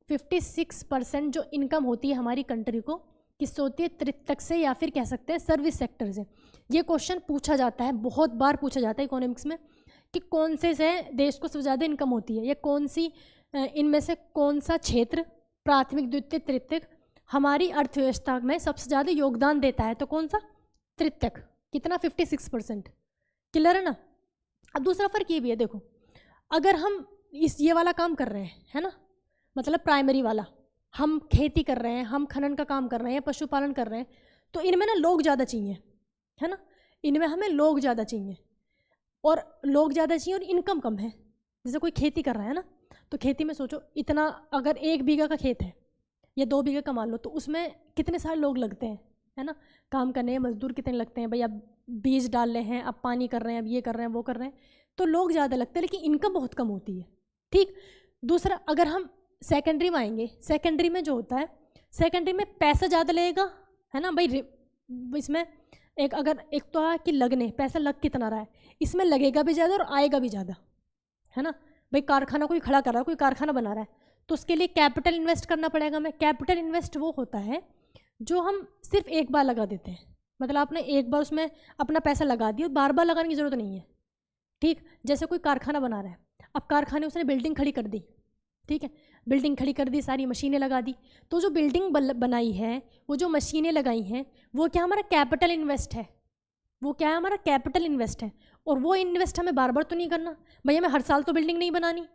56% जो इनकम होती है हमारी कंट्री को, किससे होती है, तृतीयक से, या फिर कह सकते हैं सर्विस सेक्टर से। ये क्वेश्चन पूछा जाता है, बहुत बार पूछा जाता है इकोनॉमिक्स में, कि कौन से देश को सबसे ज़्यादा इनकम होती है, या कौन सी इनमें से कौन सा क्षेत्र प्राथमिक, द्वितीय, तृतीयक हमारी अर्थव्यवस्था में सबसे ज़्यादा योगदान देता है, तो कौन सा, तृतीयक। कितना, 56%, क्लियर है ना। अब दूसरा फ़र्क ये भी है, देखो अगर हम ये वाला काम कर रहे हैं, है ना, मतलब प्राइमरी वाला, हम खेती कर रहे हैं, हम खनन का काम कर रहे हैं, पशुपालन कर रहे हैं, तो इनमें ना लोग ज़्यादा चाहिए, है ना, इनमें हमें लोग ज़्यादा चाहिए, और लोग ज़्यादा चाहिए और इनकम कम है। जैसे कोई खेती कर रहा है ना, तो खेती में सोचो, इतना अगर 1 बीघा का खेत है या 2 बीघा का मान लो, तो उसमें कितने सारे लोग लगते हैं, है ना, काम करने हैं, मजदूर कितने लगते हैं भाई, अब बीज डाल रहे हैं, अब पानी कर रहे हैं, अब ये कर रहे हैं, वो कर रहे हैं, तो लोग ज़्यादा लगते हैं, लेकिन इनकम बहुत कम होती है, ठीक। दूसरा, अगर हम सेकेंडरी में आएंगे, सेकेंडरी में जो होता है, सेकेंडरी में पैसा ज़्यादा लगेगा, है ना भाई, इसमें एक अगर एक तो है कि लगने, पैसा लग कितना रहा है, इसमें लगेगा भी ज़्यादा और आएगा भी ज़्यादा, है ना। भाई कारखाना कोई खड़ा कर रहा है, कोई कारखाना बना रहा है, तो उसके लिए कैपिटल इन्वेस्ट करना पड़ेगा। मैं कैपिटल इन्वेस्ट वो होता है जो हम सिर्फ एक बार लगा देते हैं, मतलब आपने एक बार उसमें अपना पैसा लगा दिया, बार बार लगाने की ज़रूरत नहीं है, ठीक। जैसे कोई कारखाना बना रहा है, अब कारखाने उसने बिल्डिंग खड़ी कर दी, ठीक है, बिल्डिंग खड़ी कर दी, सारी मशीनें लगा दी, तो जो बिल्डिंग बनाई है, वो जो मशीनें लगाई हैं, वो क्या हमारा कैपिटल इन्वेस्ट है, वो क्या है हमारा कैपिटल इन्वेस्ट है। और वो इन्वेस्ट हमें बार बार तो नहीं करना, भाई हमें हर साल तो बिल्डिंग नहीं बनानी,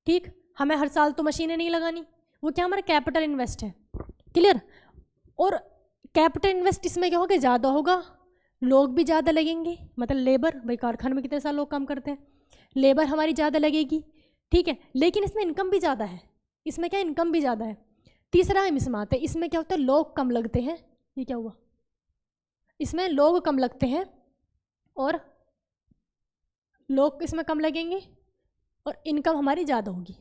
ठीक, हमें हर साल तो मशीनें नहीं लगानी, वो क्या हमारा कैपिटल इन्वेस्ट है, क्लियर। और कैपिटल इन्वेस्ट इसमें क्या होगा, ज़्यादा होगा, लोग भी ज़्यादा लगेंगे, मतलब लेबर, भाई कारखाने में कितने साल लोग काम करते हैं, लेबर हमारी ज़्यादा लगेगी, ठीक है, लेकिन इसमें इनकम भी ज़्यादा है, इसमें क्या इनकम भी ज़्यादा है। तीसरा हम इसमें आते हैं, इसमें क्या होता है, लोग कम लगते हैं, ये क्या हुआ, इसमें लोग कम लगते हैं और लोग इसमें कम लगेंगे और इनकम हमारी ज़्यादा होगी।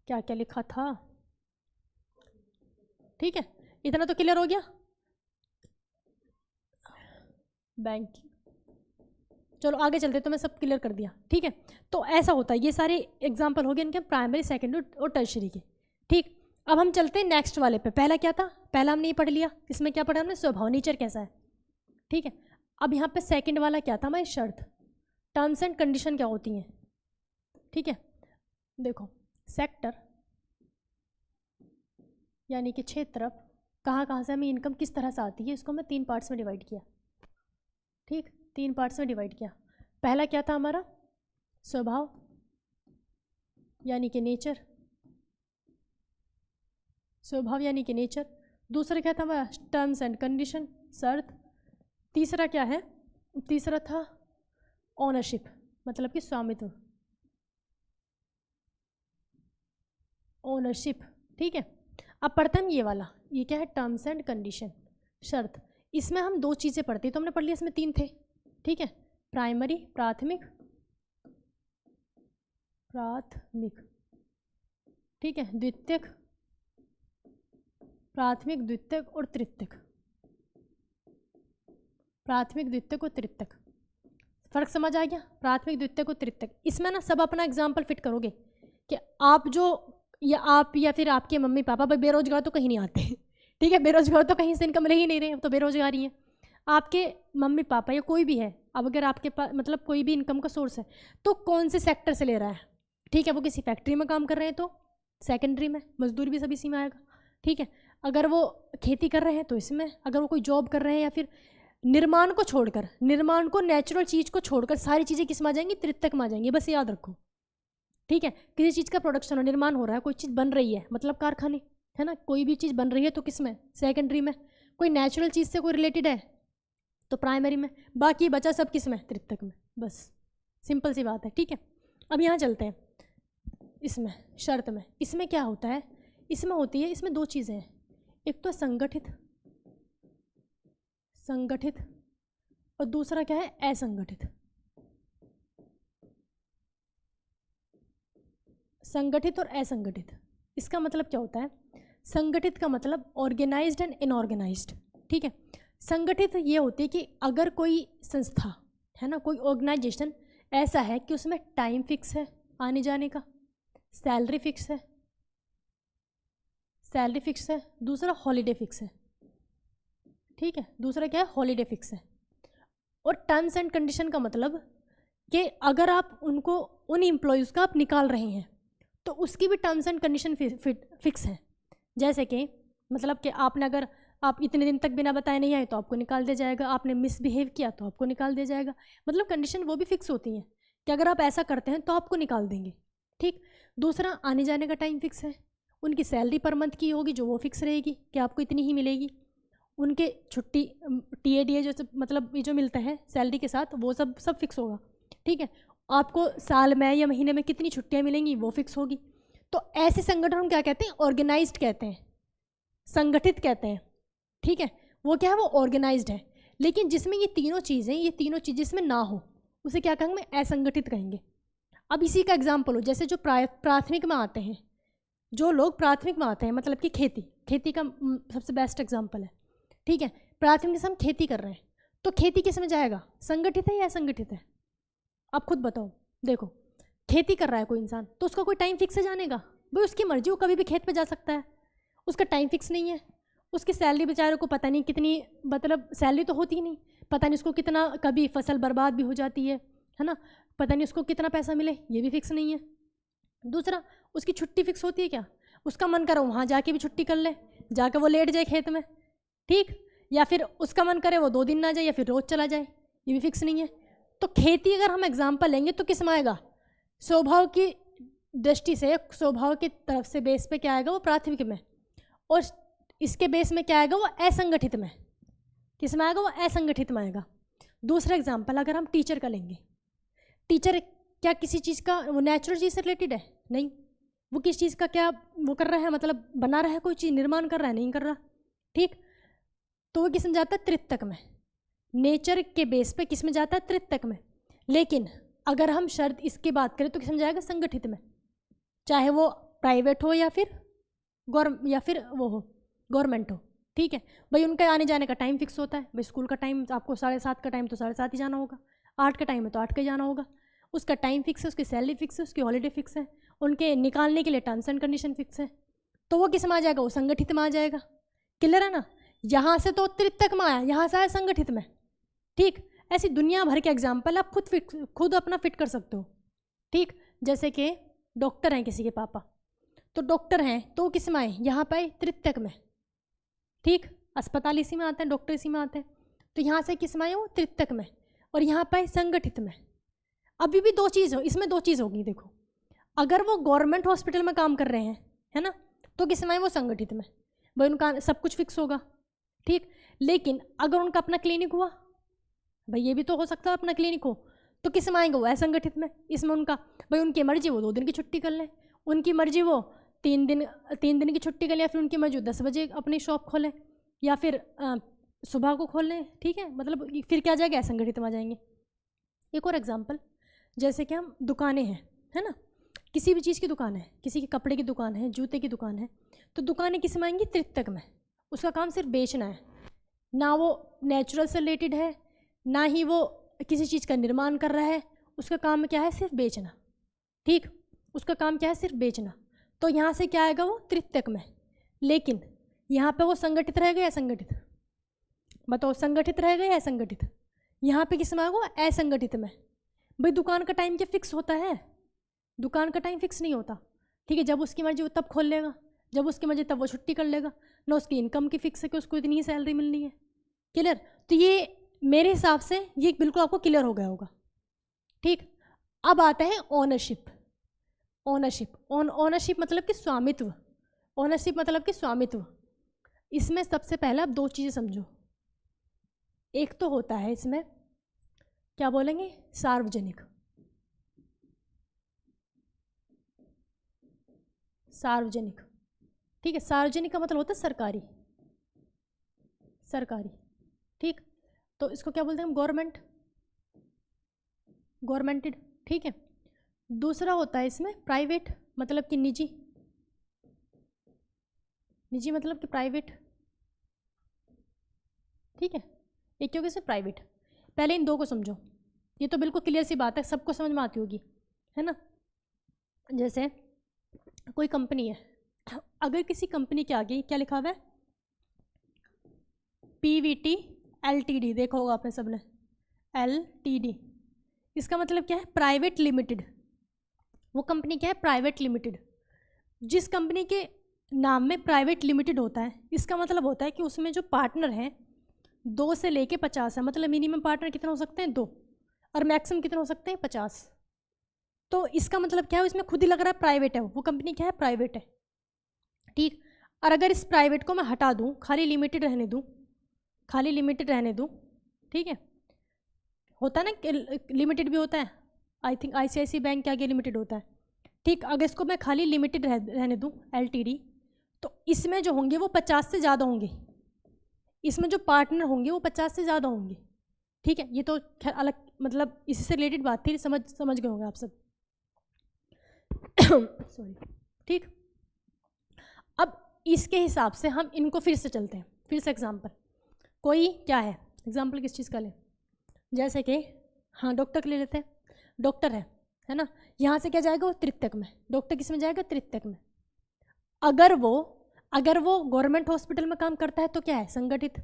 क्या क्या लिखा था, ठीक है, इतना तो क्लियर हो गया। बैंकिंग, चलो आगे चलते, तो मैं सब क्लियर कर दिया, ठीक है। तो ऐसा होता है, ये सारे एग्जाम्पल हो गए इनके प्राइमरी, सेकेंडरी और टर्शरी के, ठीक। अब हम चलते हैं नेक्स्ट वाले पे। पहला क्या था, पहला हमने ये पढ़ लिया, इसमें क्या पढ़ा हमने, स्वभाव, नेचर कैसा है, ठीक है। अब यहाँ पे सेकंड वाला क्या था हमारी शर्त, टर्म्स एंड कंडीशन क्या होती हैं, ठीक है। देखो सेक्टर यानी कि क्षेत्र, कहाँ कहाँ से हमें इनकम किस तरह से आती है, इसको मैं 3 पार्ट्स में डिवाइड किया, ठीक, 3 पार्ट्स में डिवाइड किया। पहला क्या था हमारा, स्वभाव यानी कि नेचर, स्वभाव यानी कि नेचर। दूसरा क्या था हमारा, टर्म्स एंड कंडीशन, शर्त। तीसरा क्या है, तीसरा था ओनरशिप, मतलब कि स्वामित्व, ओनरशिप, ठीक है। अब पढ़ते हैं ये वाला, ये क्या है, टर्म्स एंड कंडीशन, शर्त। इसमें हम 2 चीज़ें पढ़ते हैं, तो हमने पढ़ लिया, इसमें 3 थे, ठीक है, प्राइमरी, प्राथमिक, प्राथमिक, ठीक है, द्वितीयक, प्राथमिक, द्वितीयक और तृतीयक, प्राथमिक, द्वितीयक और तृतीयक। फर्क समझ आ गया, प्राथमिक, द्वितीयक और तृतीयक। इसमें ना सब अपना एग्जाम्पल फिट करोगे कि आप जो, या आप या फिर आपके मम्मी पापा, भाई बेरोजगार तो कहीं नहीं आते, ठीक है, बेरोजगार तो कहीं से इनकम ले ही नहीं रहे, तो बेरोजगार ही है। आपके मम्मी पापा या कोई भी है, अब अगर आपके पास मतलब कोई भी इनकम का सोर्स है, तो कौन से सेक्टर से ले रहा है, ठीक है, वो किसी फैक्ट्री में काम कर रहे हैं तो सेकेंडरी में, मजदूरी भी सब इसी में आएगा, ठीक है। अगर वो खेती कर रहे हैं तो इसमें, अगर वो कोई जॉब कर रहे हैं, या फिर निर्माण को छोड़कर, निर्माण को, नेचुरल चीज़ को छोड़कर सारी चीज़ें किस में आ जाएंगी, तृतीयक में आ जाएंगी, बस याद रखो, ठीक है। किसी चीज़ का प्रोडक्शन हो, निर्माण हो रहा है, कोई चीज़ बन रही है, मतलब कारखाने, है ना, कोई भी चीज़ बन रही है तो किस में, सेकेंडरी में। कोई नेचुरल चीज़ से कोई रिलेटेड है तो प्राइमरी में, बाकी बचा सब किस में, तृतीयक में, बस सिंपल सी बात है, ठीक है। अब यहाँ चलते हैं इसमें शर्त में। इसमें क्या होता है, इसमें होती है, इसमें 2 चीज़ें हैं, एक तो संगठित, संगठित, और दूसरा क्या है, असंगठित। संगठित और असंगठित, इसका मतलब क्या होता है, संगठित का मतलब ऑर्गेनाइज्ड एंड इनऑर्गेनाइज्ड, ठीक है। संगठित ये होती है कि अगर कोई संस्था है ना, कोई ऑर्गेनाइजेशन ऐसा है कि उसमें टाइम फिक्स है आने जाने का, सैलरी फिक्स है, सैलरी फिक्स है, दूसरा हॉलीडे फिक्स है, ठीक है, दूसरा क्या है, हॉलीडे फिक्स है। और टर्म्स एंड कंडीशन का मतलब कि अगर आप उनको, उन एम्प्लॉयज़ का आप निकाल रहे हैं तो उसकी भी टर्म्स एंड कंडीशन फिक्स है। जैसे कि मतलब कि आपने, अगर आप इतने दिन तक बिना बताए नहीं आए तो आपको निकाल दिया जाएगा, आपने मिसबिहेव किया तो आपको निकाल दिया जाएगा, मतलब कंडीशन वो भी फिक्स होती हैं कि अगर आप ऐसा करते हैं तो आपको निकाल देंगे, ठीक। दूसरा आने जाने का टाइम फिक्स है, उनकी सैलरी पर मंथ की होगी जो वो फिक्स रहेगी कि आपको इतनी ही मिलेगी, उनके छुट्टी TADA जो मतलब ये जो मिलते हैं सैलरी के साथ वो सब फिक्स होगा, ठीक है। आपको साल में या महीने में कितनी छुट्टियां मिलेंगी वो फिक्स होगी। तो ऐसे संगठन हम क्या कहते हैं, ऑर्गेनाइज्ड कहते हैं, संगठित कहते हैं, ठीक है। वो क्या है, वो ऑर्गेनाइज्ड है। लेकिन जिसमें ये तीनों चीज़ें, ये तीनों चीज़ जिसमें ना हो उसे क्या कहेंगे, असंगठित कहेंगे। अब इसी का एग्जाम्पल हो, जैसे जो प्राथमिक में आते हैं, जो लोग प्राथमिक में आते हैं, मतलब कि खेती का सबसे बेस्ट एग्जाम्पल है, ठीक है। प्राथमिक से हम खेती कर रहे हैं तो खेती किस में जाएगा, संगठित है या असंगठित है? आप खुद बताओ। देखो खेती कर रहा है कोई इंसान, तो उसका कोई टाइम फिक्स है जाने का? भाई उसकी मर्जी, वो कभी भी खेत पे जा सकता है, उसका टाइम फिक्स नहीं है। उसकी सैलरी बेचारे को पता नहीं कितनी, मतलब सैलरी तो होती ही नहीं, पता नहीं उसको कितना, कभी फसल बर्बाद भी हो जाती है ना, पता नहीं उसको कितना पैसा मिले, ये भी फिक्स नहीं है। दूसरा, उसकी छुट्टी फिक्स होती है क्या? उसका मन करे वहाँ जाके भी छुट्टी कर ले, जाके वो लेट जाए खेत में, ठीक, या फिर उसका मन करे वो 2 दिन ना जाए या फिर रोज़ चला जाए, ये भी फिक्स नहीं है। तो खेती अगर हम एग्जाम्पल लेंगे तो किस में आएगा? स्वभाव की दृष्टि से, स्वभाव की तरफ से बेस पे क्या आएगा? वो प्राथमिक में, और इसके बेस में क्या आएगा? वो असंगठित में। किस में आएगा? वो असंगठित में आएगा। दूसरा एग्जाम्पल अगर हम टीचर का लेंगे, टीचर क्या किसी चीज़ का, वो नेचुरल चीज़ से रिलेटेड है? नहीं। वो किस चीज़ का क्या वो कर रहा है, मतलब बना रहा है, कोई चीज़ निर्माण कर रहा है? नहीं कर रहा, ठीक। तो वो किस में जाता है? तृतीयक में। नेचर के बेस पे किस में जाता है? तृतीयक में। लेकिन अगर हम शर्त इसकी बात करें तो किस में जाएगा? संगठित में, चाहे वो प्राइवेट हो या फिर वो हो गवर्नमेंट हो, ठीक है। भाई उनका आने जाने का टाइम फिक्स होता है, भाई स्कूल का टाइम आपको 7:30 का टाइम तो 7:30 ही जाना होगा, 8 का टाइम है तो 8 का ही जाना होगा, उसका टाइम फिक्स है, उसकी सैलरी फिक्स है, उसकी हॉलीडे फिक्स है, उनके निकालने के लिए टर्म्स एंड कंडीशन फिक्स है। तो वो किस में आ जाएगा? वो संगठित में आ जाएगा। क्लियर है ना? यहाँ से तो तृतीयक में आया, यहाँ से आया संगठित में, ठीक। ऐसी दुनिया भर के एग्जाम्पल आप खुद अपना फिट कर सकते हो, ठीक। जैसे कि डॉक्टर हैं किसी के पापा, तो डॉक्टर हैं तो किस में आए? यहाँ पे तृतीयक में, ठीक। अस्पताल इसी में आते हैं, डॉक्टर इसी में आते हैं, तो यहाँ से किस में आए? वो तृतीयक में, और यहाँ पे संगठित में। अभी भी 2 चीज़ हो, इसमें 2 चीज़ होगी। देखो अगर वो गवर्नमेंट हॉस्पिटल में काम कर रहे हैं, है ना, तो किस में आए? वो संगठित में, भाई उनका सब कुछ फिक्स होगा, ठीक। लेकिन अगर उनका अपना क्लिनिक हुआ, भाई ये भी तो हो सकता है अपना क्लिनिक हो, तो किस में आएंगे? वो असंगठित में। इसमें उनका, भाई उनकी मर्जी वो 2 दिन की छुट्टी कर लें, उनकी मर्जी वो 3 दिन की छुट्टी कर लें, या फिर उनकी मर्जी 10 बजे अपनी शॉप खोलें, या फिर सुबह को खोल लें, ठीक है। मतलब फिर क्या जाएगा? असंगठित में आ जाएंगे। एक और एग्जाम्पल, जैसे कि हम दुकानें हैं, है ना, किसी भी चीज़ की दुकान है, किसी की कपड़े की दुकान है, जूते की दुकान है, तो दुकानें किस में आएंगी? तृतीयक में। उसका काम सिर्फ बेचना है, ना वो नेचुरल से रिलेटेड है, ना ही वो किसी चीज़ का निर्माण कर रहा है, उसका काम क्या है? सिर्फ बेचना, ठीक। उसका काम क्या है? सिर्फ बेचना। तो यहाँ से क्या आएगा? वो तृतीयक में। लेकिन यहाँ पे वो संगठित रहेगा या असंगठित? बताओ, संगठित रहेगा या असंगठित? यहाँ पे किस में आएगा? असंगठित में। भाई दुकान का टाइम क्या फिक्स होता है? दुकान का टाइम फिक्स नहीं होता, ठीक है। जब उसकी मर्जी वो तब खोल लेगा, जब उसकी मर्जी तब वो छुट्टी कर लेगा, ना उसकी इनकम की फिक्स है कि उसको इतनी ही सैलरी मिलनी है। क्लियर? तो ये मेरे हिसाब से ये बिल्कुल आपको क्लियर हो गया होगा, ठीक। अब आता है ओनरशिप। ओनरशिप मतलब कि स्वामित्व। ओनरशिप मतलब कि स्वामित्व। इसमें सबसे पहले आप 2 चीज़ें समझो। एक तो होता है इसमें क्या बोलेंगे? सार्वजनिक। सार्वजनिक, ठीक है। सार्वजनिक का मतलब होता है सरकारी, ठीक। तो इसको क्या बोलते हैं हम? गवर्नमेंटेड, ठीक है। दूसरा होता है इसमें प्राइवेट, मतलब कि निजी मतलब कि प्राइवेट, ठीक है। एक क्योंकि से प्राइवेट। पहले इन 2 को समझो, ये तो बिल्कुल क्लियर सी बात है, सबको समझ में आती होगी, है ना। जैसे कोई कंपनी है, अगर किसी कंपनी के आगे क्या लिखा हुआ है? PVT LTD, देखा होगा आपने सबने, LTD। इसका मतलब क्या है? Private limited. वो कंपनी क्या है? Private limited. जिस कंपनी के नाम में प्राइवेट लिमिटेड होता है, इसका मतलब होता है कि उसमें जो पार्टनर हैं 2 से लेके 50 है, मतलब मिनिमम पार्टनर कितने हो सकते हैं? 2, और मैक्सिमम कितने हो सकते हैं? 50। तो इसका मतलब क्या है? इसमें खुद ही लग रहा है प्राइवेट है, वो कंपनी क्या है? प्राइवेट है, ठीक। और अगर इस प्राइवेट को मैं हटा दूँ, खाली लिमिटेड रहने दूँ, ठीक है। होता है ना, लिमिटेड भी होता है, आई थिंक ICICI बैंक के आगे लिमिटेड होता है, ठीक। अगर इसको मैं खाली लिमिटेड रहने दूँ, LTD, तो इसमें जो होंगे वो 50 से ज़्यादा होंगे, इसमें जो पार्टनर होंगे वो 50 से ज़्यादा होंगे, ठीक है। ये तो खैर अलग, मतलब इसी से रिलेटेड बात थी, समझ गए होंगे आप सब। सॉरी, ठीक। अब इसके हिसाब से हम इनको फिर से चलते हैं, फिर से एग्जाम्पल। कोई क्या है? एग्जाम्पल किस चीज़ का लें? जैसे कि हाँ डॉक्टर ले लेते हैं, डॉक्टर है ना, यहाँ से क्या जाएगा वो तृतीयक में, डॉक्टर किस में जाएगा? तृतीयक में। अगर वो गवर्नमेंट हॉस्पिटल में काम करता है तो क्या है? संगठित,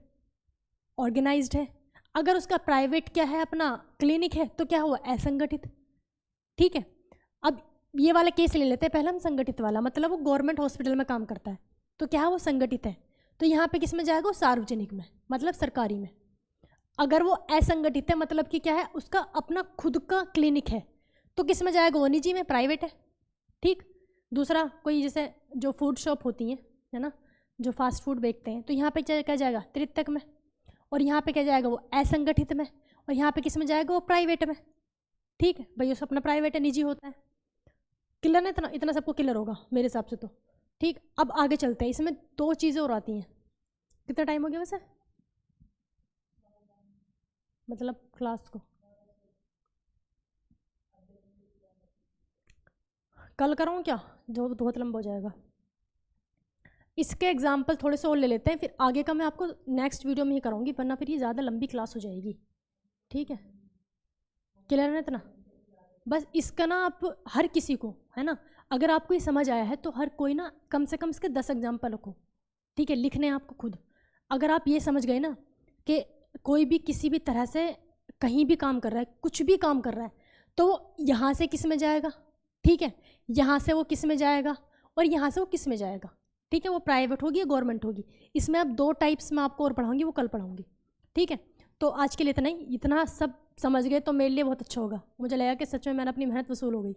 ऑर्गेनाइज्ड है। अगर उसका प्राइवेट क्या है, अपना क्लिनिक है, तो क्या हुआ? असंगठित। ठीक है, अब ये वाला केस ले लेते हैं पहले हम, संगठित वाला, मतलब वो गवर्नमेंट हॉस्पिटल में काम करता है तो क्या है? वो संगठित है। तो यहाँ पे किस में जाएगा? वो सार्वजनिक में, मतलब सरकारी में। अगर वो असंगठित है, मतलब कि क्या है? उसका अपना खुद का क्लिनिक है, तो किस में जाएगा? वो निजी में, प्राइवेट है। ठीक। दूसरा कोई जैसे जो फूड शॉप होती हैं, है ना, जो फास्ट फूड बेचते हैं, तो यहाँ पे क्या जाएगा? तृतीयक में। और यहाँ पे क्या जाएगा? वो असंगठित में। और यहाँ पे किस में जाएगा? वो प्राइवेट में। ठीक है भाई, उसका अपना प्राइवेट है, निजी होता है। क्लियर है? इतना सबको क्लियर होगा मेरे हिसाब से तो। ठीक, अब आगे चलते हैं। इसमें 2 चीज़ें और आती हैं। कितना टाइम हो गया वैसे, मतलब क्लास को? कल कराऊँ क्या? जो बहुत लंबा हो जाएगा। इसके एग्जाम्पल थोड़े से और ले लेते हैं, फिर आगे का मैं आपको नेक्स्ट वीडियो में ही कराऊंगी, वरना फिर ये ज़्यादा लंबी क्लास हो जाएगी। ठीक है, क्लियर है इतना? बस इसका ना आप हर किसी को, है ना, अगर आपको ये समझ आया है तो हर कोई ना कम से कम इसके 10 एग्जाम्पल रखो। ठीक है, लिखने हैं आपको खुद। अगर आप ये समझ गए ना कि कोई भी किसी भी तरह से कहीं भी काम कर रहा है, कुछ भी काम कर रहा है, तो वो यहाँ से किस में जाएगा? ठीक है, यहाँ से वो किस में जाएगा और यहाँ से वो किस में जाएगा? ठीक है, वो प्राइवेट होगी या गवर्नमेंट होगी? इसमें अब 2 टाइप्स में आपको और पढ़ाऊंगी, वो कल पढ़ाऊंगी। ठीक है, तो आज के लिए इतना ही। इतना सब समझ गए तो मेरे लिए बहुत अच्छा होगा। मुझे लगा कि सच में मैंने अपनी मेहनत वसूल हो गई।